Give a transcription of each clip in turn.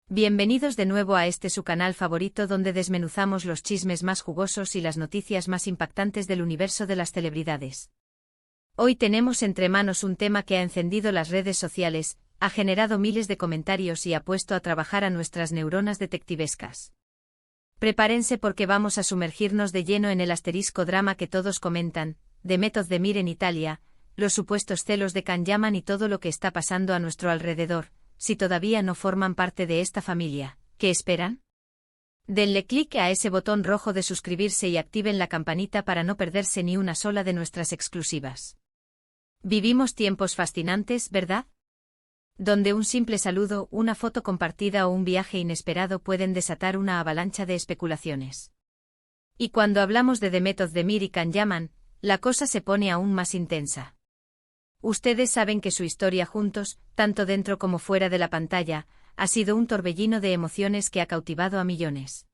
Bienvenidos de nuevo a su canal favorito donde desmenuzamos los chismes más jugosos y las noticias más impactantes del universo de las celebridades. Hoy tenemos entre manos un tema que ha encendido las redes sociales, ha generado miles de comentarios y ha puesto a trabajar a nuestras neuronas detectivescas. Prepárense porque vamos a sumergirnos de lleno en el asterisco drama que todos comentan, Demet Özdemir en Italia, los supuestos celos de Can Yaman y todo lo que está pasando a nuestro alrededor. Si todavía no forman parte de esta familia, ¿qué esperan? Denle clic a ese botón rojo de suscribirse y activen la campanita para no perderse ni una sola de nuestras exclusivas. Vivimos tiempos fascinantes, ¿verdad? Donde un simple saludo, una foto compartida o un viaje inesperado pueden desatar una avalancha de especulaciones. Y cuando hablamos de Demet Özdemir y Can Yaman, la cosa se pone aún más intensa. Ustedes saben que su historia juntos, tanto dentro como fuera de la pantalla, ha sido un torbellino de emociones que ha cautivado a millones.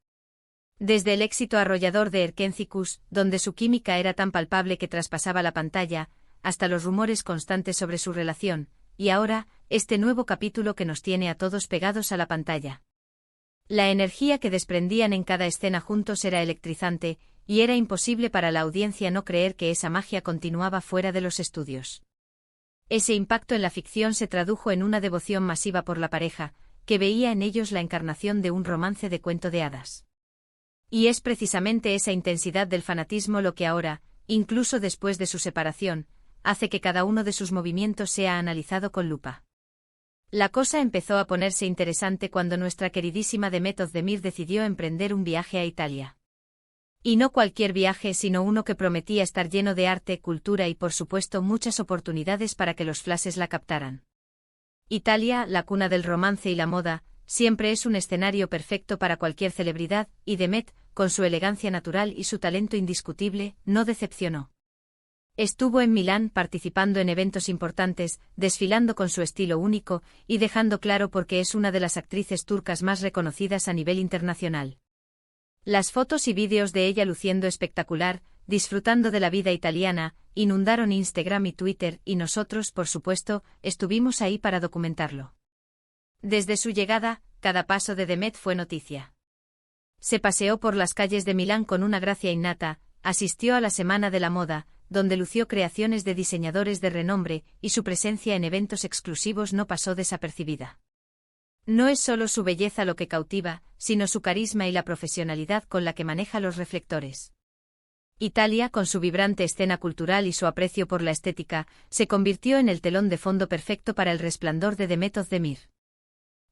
Desde el éxito arrollador de Erkenzicus, donde su química era tan palpable que traspasaba la pantalla, hasta los rumores constantes sobre su relación, y ahora, este nuevo capítulo que nos tiene a todos pegados a la pantalla. La energía que desprendían en cada escena juntos era electrizante, y era imposible para la audiencia no creer que esa magia continuaba fuera de los estudios. Ese impacto en la ficción se tradujo en una devoción masiva por la pareja, que veía en ellos la encarnación de un romance de cuento de hadas. Y es precisamente esa intensidad del fanatismo lo que ahora, incluso después de su separación, hace que cada uno de sus movimientos sea analizado con lupa. La cosa empezó a ponerse interesante cuando nuestra queridísima Demet Özdemir decidió emprender un viaje a Italia. Y no cualquier viaje, sino uno que prometía estar lleno de arte, cultura y por supuesto muchas oportunidades para que los flashes la captaran. Italia, la cuna del romance y la moda, siempre es un escenario perfecto para cualquier celebridad, y Demet, con su elegancia natural y su talento indiscutible, no decepcionó. Estuvo en Milán participando en eventos importantes, desfilando con su estilo único, y dejando claro por qué es una de las actrices turcas más reconocidas a nivel internacional. Las fotos y vídeos de ella luciendo espectacular, disfrutando de la vida italiana, inundaron Instagram y Twitter y nosotros, por supuesto, estuvimos ahí para documentarlo. Desde su llegada, cada paso de Demet fue noticia. Se paseó por las calles de Milán con una gracia innata, asistió a la Semana de la Moda, donde lució creaciones de diseñadores de renombre, y su presencia en eventos exclusivos no pasó desapercibida. No es solo su belleza lo que cautiva, sino su carisma y la profesionalidad con la que maneja los reflectores. Italia, con su vibrante escena cultural y su aprecio por la estética, se convirtió en el telón de fondo perfecto para el resplandor de Demet Özdemir.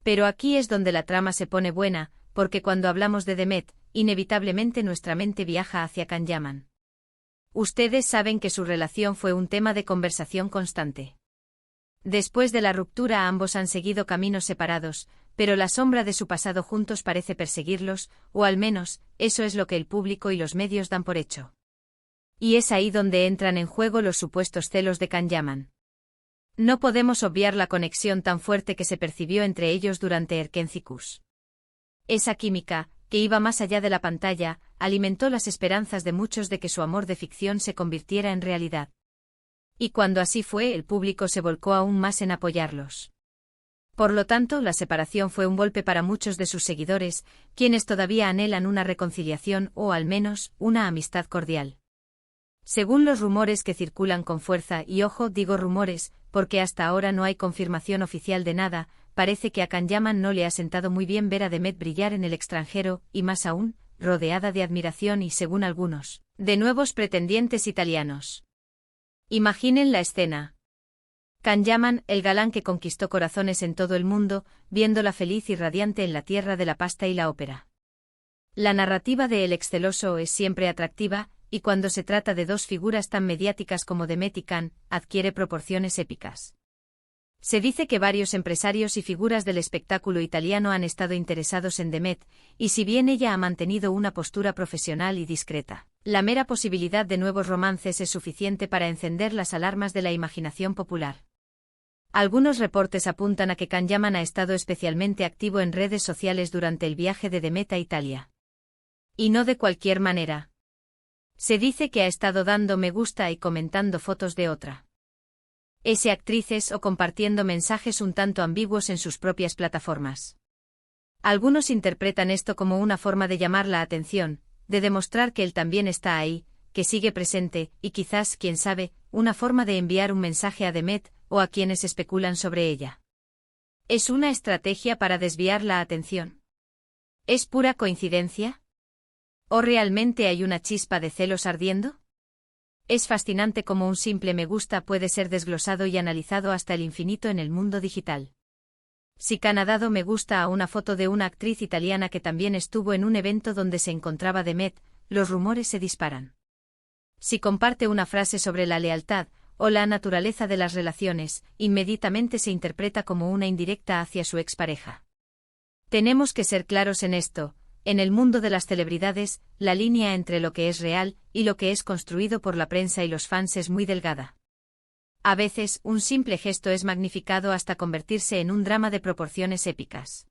Pero aquí es donde la trama se pone buena, porque cuando hablamos de Demet, inevitablemente nuestra mente viaja hacia Can Yaman. Ustedes saben que su relación fue un tema de conversación constante. Después de la ruptura ambos han seguido caminos separados, pero la sombra de su pasado juntos parece perseguirlos, o al menos, eso es lo que el público y los medios dan por hecho. Y es ahí donde entran en juego los supuestos celos de Can Yaman. No podemos obviar la conexión tan fuerte que se percibió entre ellos durante Erkenzicus. Esa química, que iba más allá de la pantalla, alimentó las esperanzas de muchos de que su amor de ficción se convirtiera en realidad. Y cuando así fue, el público se volcó aún más en apoyarlos. Por lo tanto, la separación fue un golpe para muchos de sus seguidores, quienes todavía anhelan una reconciliación o, al menos, una amistad cordial. Según los rumores que circulan con fuerza, y ojo, digo rumores, porque hasta ahora no hay confirmación oficial de nada, parece que a Can Yaman no le ha sentado muy bien ver a Demet brillar en el extranjero, y más aún, rodeada de admiración y, según algunos, de nuevos pretendientes italianos. Imaginen la escena. Can Yaman, el galán que conquistó corazones en todo el mundo, viéndola feliz y radiante en la tierra de la pasta y la ópera. La narrativa de El Exceloso es siempre atractiva, y cuando se trata de dos figuras tan mediáticas como Demet y Can, adquiere proporciones épicas. Se dice que varios empresarios y figuras del espectáculo italiano han estado interesados en Demet, y si bien ella ha mantenido una postura profesional y discreta, la mera posibilidad de nuevos romances es suficiente para encender las alarmas de la imaginación popular. Algunos reportes apuntan a que Can Yaman ha estado especialmente activo en redes sociales durante el viaje de Demet a Italia. Y no de cualquier manera. Se dice que ha estado dando me gusta y comentando fotos de otra. Actrices o compartiendo mensajes un tanto ambiguos en sus propias plataformas. Algunos interpretan esto como una forma de llamar la atención, de demostrar que él también está ahí, que sigue presente, y quizás, quién sabe, una forma de enviar un mensaje a Demet, o a quienes especulan sobre ella. ¿Es una estrategia para desviar la atención? ¿Es pura coincidencia? ¿O realmente hay una chispa de celos ardiendo? Es fascinante cómo un simple me gusta puede ser desglosado y analizado hasta el infinito en el mundo digital. Si Khan ha dado me gusta a una foto de una actriz italiana que también estuvo en un evento donde se encontraba Demet, los rumores se disparan. Si comparte una frase sobre la lealtad o la naturaleza de las relaciones, inmediatamente se interpreta como una indirecta hacia su expareja. Tenemos que ser claros en esto: en el mundo de las celebridades, la línea entre lo que es real y lo que es construido por la prensa y los fans es muy delgada. A veces, un simple gesto es magnificado hasta convertirse en un drama de proporciones épicas.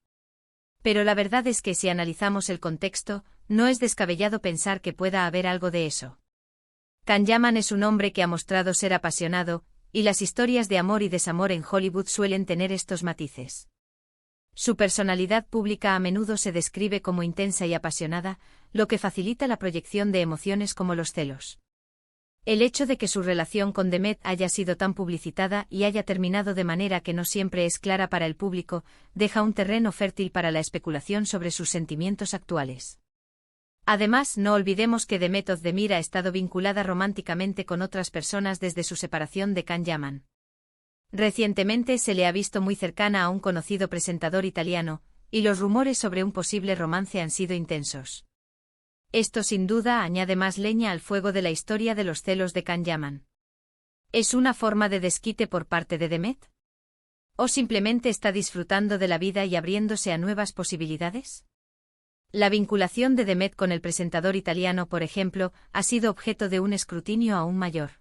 Pero la verdad es que si analizamos el contexto, no es descabellado pensar que pueda haber algo de eso. Khan Yaman es un hombre que ha mostrado ser apasionado, y las historias de amor y desamor en Hollywood suelen tener estos matices. Su personalidad pública a menudo se describe como intensa y apasionada, lo que facilita la proyección de emociones como los celos. El hecho de que su relación con Demet haya sido tan publicitada y haya terminado de manera que no siempre es clara para el público, deja un terreno fértil para la especulación sobre sus sentimientos actuales. Además, no olvidemos que Demet Özdemir ha estado vinculada románticamente con otras personas desde su separación de Khan Yaman. Recientemente se le ha visto muy cercana a un conocido presentador italiano, y los rumores sobre un posible romance han sido intensos. Esto sin duda añade más leña al fuego de la historia de los celos de Khan Yaman. ¿Es una forma de desquite por parte de Demet? ¿O simplemente está disfrutando de la vida y abriéndose a nuevas posibilidades? La vinculación de Demet con el presentador italiano, por ejemplo, ha sido objeto de un escrutinio aún mayor.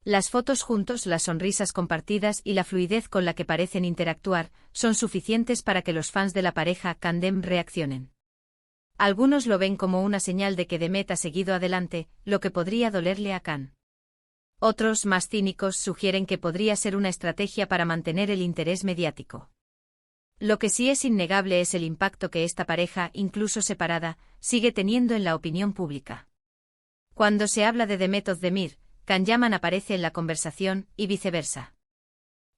Las fotos juntos, las sonrisas compartidas y la fluidez con la que parecen interactuar, son suficientes para que los fans de la pareja Khan-Dem reaccionen. Algunos lo ven como una señal de que Demet ha seguido adelante, lo que podría dolerle a Khan. Otros, más cínicos, sugieren que podría ser una estrategia para mantener el interés mediático. Lo que sí es innegable es el impacto que esta pareja, incluso separada, sigue teniendo en la opinión pública. Cuando se habla de Demet Özdemir, Khan Yaman aparece en la conversación, y viceversa.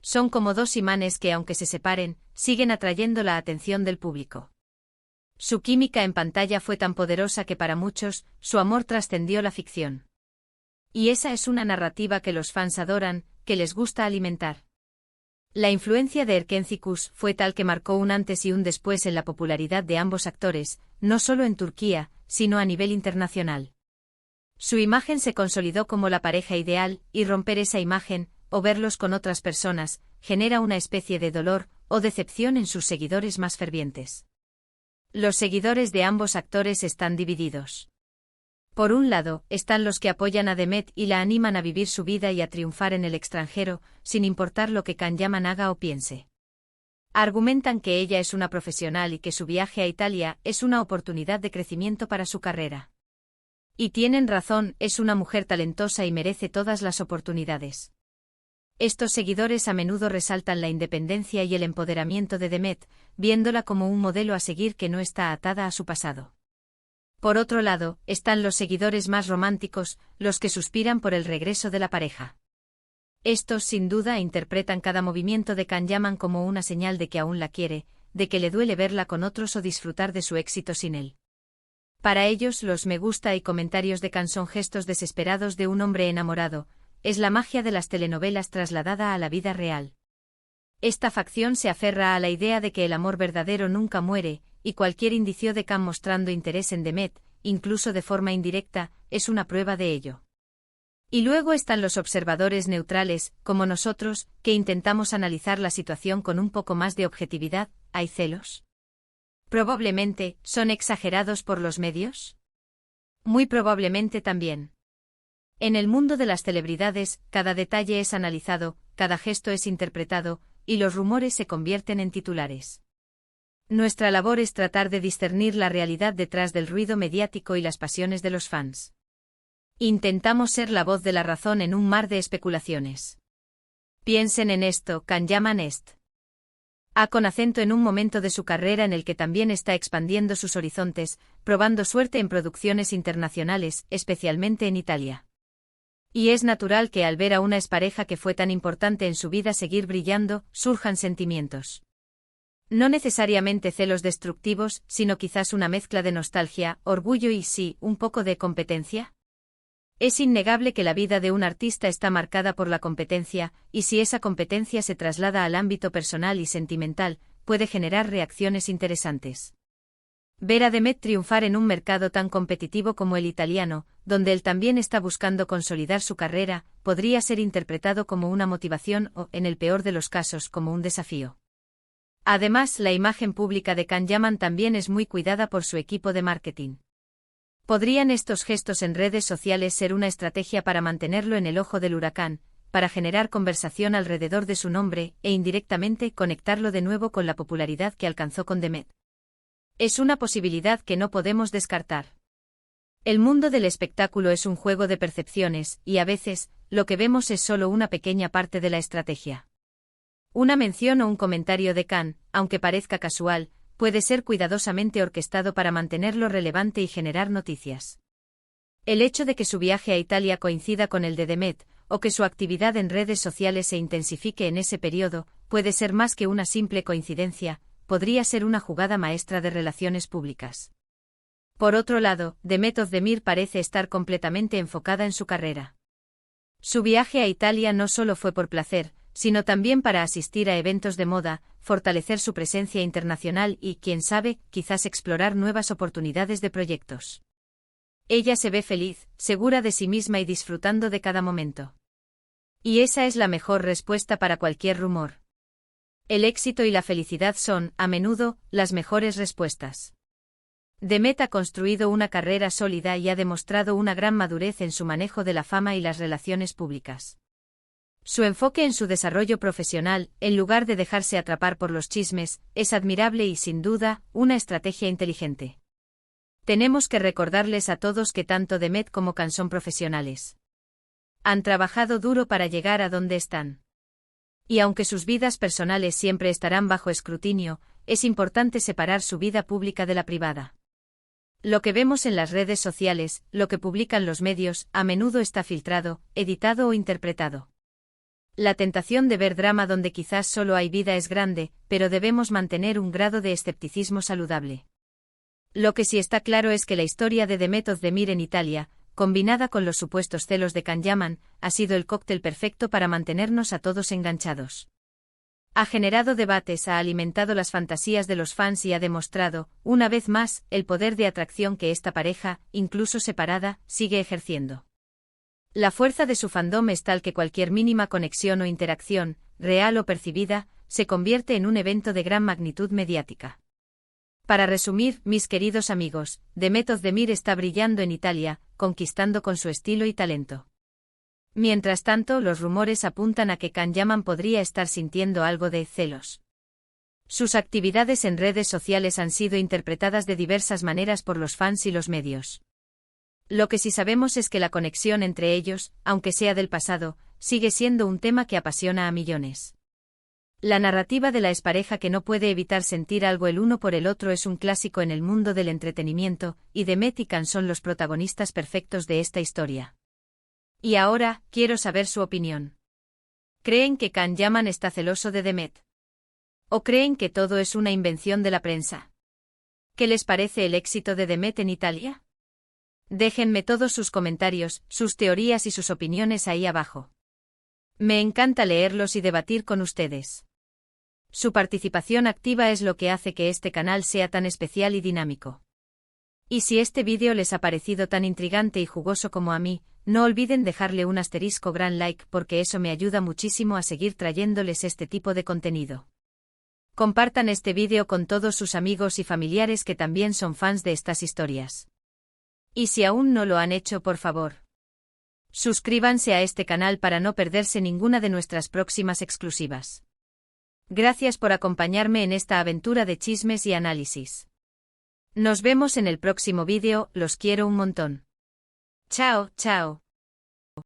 Son como dos imanes que, aunque se separen, siguen atrayendo la atención del público. Su química en pantalla fue tan poderosa que para muchos, su amor trascendió la ficción. Y esa es una narrativa que los fans adoran, que les gusta alimentar. La influencia de Erken Cikus fue tal que marcó un antes y un después en la popularidad de ambos actores, no solo en Turquía, sino a nivel internacional. Su imagen se consolidó como la pareja ideal, y romper esa imagen, o verlos con otras personas, genera una especie de dolor o decepción en sus seguidores más fervientes. Los seguidores de ambos actores están divididos. Por un lado, están los que apoyan a Demet y la animan a vivir su vida y a triunfar en el extranjero, sin importar lo que Khan Yaman haga o piense. Argumentan que ella es una profesional y que su viaje a Italia es una oportunidad de crecimiento para su carrera. Y tienen razón, es una mujer talentosa y merece todas las oportunidades. Estos seguidores a menudo resaltan la independencia y el empoderamiento de Demet, viéndola como un modelo a seguir que no está atada a su pasado. Por otro lado, están los seguidores más románticos, los que suspiran por el regreso de la pareja. Estos sin duda interpretan cada movimiento de Khan Yaman como una señal de que aún la quiere, de que le duele verla con otros o disfrutar de su éxito sin él. Para ellos los me gusta y comentarios de Khan son gestos desesperados de un hombre enamorado. Es la magia de las telenovelas trasladada a la vida real. Esta facción se aferra a la idea de que el amor verdadero nunca muere, y cualquier indicio de Khan mostrando interés en Demet, incluso de forma indirecta, es una prueba de ello. Y luego están los observadores neutrales, como nosotros, que intentamos analizar la situación con un poco más de objetividad. ¿Hay celos? Probablemente, ¿son exagerados por los medios? Muy probablemente también. En el mundo de las celebridades, cada detalle es analizado, cada gesto es interpretado, y los rumores se convierten en titulares. Nuestra labor es tratar de discernir la realidad detrás del ruido mediático y las pasiones de los fans. Intentamos ser la voz de la razón en un mar de especulaciones. Piensen en esto, Khan Yaman est. Con acento en un momento de su carrera en el que también está expandiendo sus horizontes, probando suerte en producciones internacionales, especialmente en Italia. Y es natural que al ver a una expareja que fue tan importante en su vida seguir brillando, surjan sentimientos. No necesariamente celos destructivos, sino quizás una mezcla de nostalgia, orgullo y sí, un poco de competencia. Es innegable que la vida de un artista está marcada por la competencia, y si esa competencia se traslada al ámbito personal y sentimental, puede generar reacciones interesantes. Ver a Demet triunfar en un mercado tan competitivo como el italiano, donde él también está buscando consolidar su carrera, podría ser interpretado como una motivación o, en el peor de los casos, como un desafío. Además, la imagen pública de Can Yaman también es muy cuidada por su equipo de marketing. ¿Podrían estos gestos en redes sociales ser una estrategia para mantenerlo en el ojo del huracán, para generar conversación alrededor de su nombre e indirectamente conectarlo de nuevo con la popularidad que alcanzó con Demet? Es una posibilidad que no podemos descartar. El mundo del espectáculo es un juego de percepciones, y a veces, lo que vemos es solo una pequeña parte de la estrategia. Una mención o un comentario de Can, aunque parezca casual, puede ser cuidadosamente orquestado para mantenerlo relevante y generar noticias. El hecho de que su viaje a Italia coincida con el de Demet, o que su actividad en redes sociales se intensifique en ese periodo, puede ser más que una simple coincidencia, podría ser una jugada maestra de relaciones públicas. Por otro lado, Demet Özdemir parece estar completamente enfocada en su carrera. Su viaje a Italia no solo fue por placer, sino también para asistir a eventos de moda, fortalecer su presencia internacional y, quién sabe, quizás explorar nuevas oportunidades de proyectos. Ella se ve feliz, segura de sí misma y disfrutando de cada momento. Y esa es la mejor respuesta para cualquier rumor. El éxito y la felicidad son, a menudo, las mejores respuestas. Demet ha construido una carrera sólida y ha demostrado una gran madurez en su manejo de la fama y las relaciones públicas. Su enfoque en su desarrollo profesional, en lugar de dejarse atrapar por los chismes, es admirable y sin duda, una estrategia inteligente. Tenemos que recordarles a todos que tanto Demet como Can son profesionales. Han trabajado duro para llegar a donde están. Y aunque sus vidas personales siempre estarán bajo escrutinio, es importante separar su vida pública de la privada. Lo que vemos en las redes sociales, lo que publican los medios, a menudo está filtrado, editado o interpretado. La tentación de ver drama donde quizás solo hay vida es grande, pero debemos mantener un grado de escepticismo saludable. Lo que sí está claro es que la historia de Demet Özdemir en Italia, combinada con los supuestos celos de Can Yaman, ha sido el cóctel perfecto para mantenernos a todos enganchados. Ha generado debates, ha alimentado las fantasías de los fans y ha demostrado, una vez más, el poder de atracción que esta pareja, incluso separada, sigue ejerciendo. La fuerza de su fandom es tal que cualquier mínima conexión o interacción, real o percibida, se convierte en un evento de gran magnitud mediática. Para resumir, mis queridos amigos, Demet Özdemir está brillando en Italia, conquistando con su estilo y talento. Mientras tanto, los rumores apuntan a que Can Yaman podría estar sintiendo algo de celos. Sus actividades en redes sociales han sido interpretadas de diversas maneras por los fans y los medios. Lo que sí sabemos es que la conexión entre ellos, aunque sea del pasado, sigue siendo un tema que apasiona a millones. La narrativa de la expareja que no puede evitar sentir algo el uno por el otro es un clásico en el mundo del entretenimiento, y Demet y Can son los protagonistas perfectos de esta historia. Y ahora, quiero saber su opinión. ¿Creen que Can Yaman está celoso de Demet? ¿O creen que todo es una invención de la prensa? ¿Qué les parece el éxito de Demet en Italia? Déjenme todos sus comentarios, sus teorías y sus opiniones ahí abajo. Me encanta leerlos y debatir con ustedes. Su participación activa es lo que hace que este canal sea tan especial y dinámico. Y si este vídeo les ha parecido tan intrigante y jugoso como a mí, no olviden dejarle un asterisco gran like porque eso me ayuda muchísimo a seguir trayéndoles este tipo de contenido. Compartan este vídeo con todos sus amigos y familiares que también son fans de estas historias. Y si aún no lo han hecho, por favor, suscríbanse a este canal para no perderse ninguna de nuestras próximas exclusivas. Gracias por acompañarme en esta aventura de chismes y análisis. Nos vemos en el próximo vídeo, los quiero un montón. Chao, chao.